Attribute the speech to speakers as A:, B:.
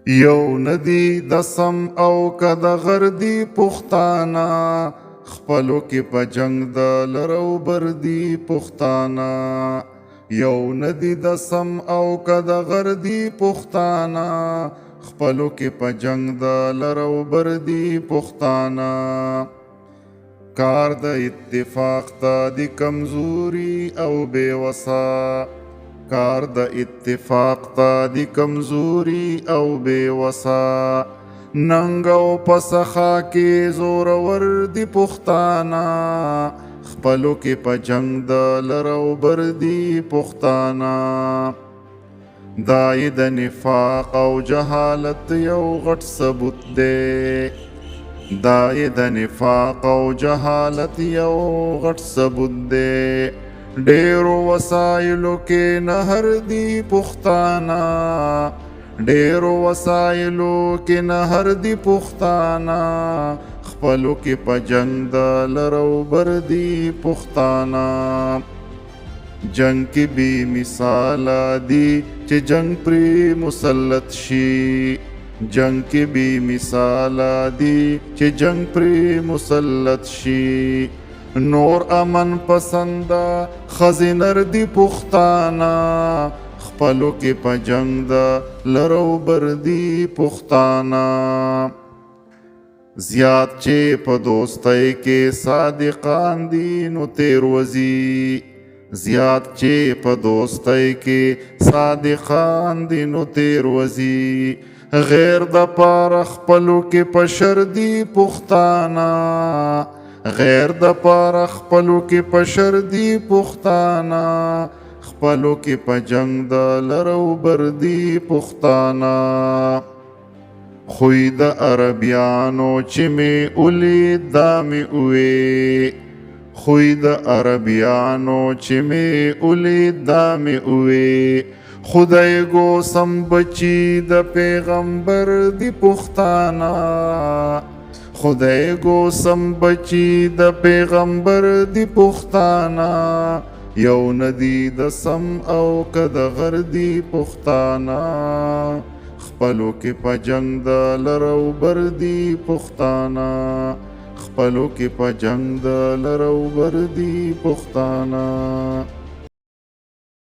A: یو ندی د سم او که د غردی پښتانه خپلو کې په جنگ د لرو بردی پښتانه یو ندی د سم او که د غردی پښتانه خپلو کې په جنگ د لرو بردی پښتانه کار د اتفاق ته د کمزوري او بے وسا کار د اتفاق ته د کمزوري او بے وسا ننګ او پسخا کې زورور د پښتانه خپلو کې په جنگ د لرو بردي پښتانه دای د نفاق او جهالت یو غټ ثبوت دی دای د نفاق او جهالت یو غټ ثبوت دی ډیرو وسایلو کې نهر دی پښتانه ډیرو وسایلو کې نهر دی پښتانه خپلو کې په جنگ د لرو بردي پښتانه جنگ کې بې مثاله دی چې جنگ پرې مسلط شي جنگ کې بې مثاله دی چې جنگ پرې مسلط شي نور امن پسنده ښځې نر دي پښتانه خپلو کې په جنگ د لرو بردي پښتانه زیات چې په دوستۍ کې صادقان دي نو تیروځي زیات چې په دوستۍ کې صادقان دي نو تیروځي غیر د پاره خپلو کې په شر دي پښتانه غیر د پاره خپلو کې په شر دي پښتانه خپلو کې په جنگ د لرو بردي پښتانه خوی د عربیانو چې مې ولید دا مې ووې خوی د عربیانو چې مې ولید دا مې ووې خدای گو سم بچی د پیغمبر دی پښتانه خدای گو سم بچی د پیغمبر دی پښتانه یو ندی د سم او که د غردی پښتانه خپلو کې په جنگ د لرو بردي پښتانه خپلو کې په جنگ د لرو بردي پښتانه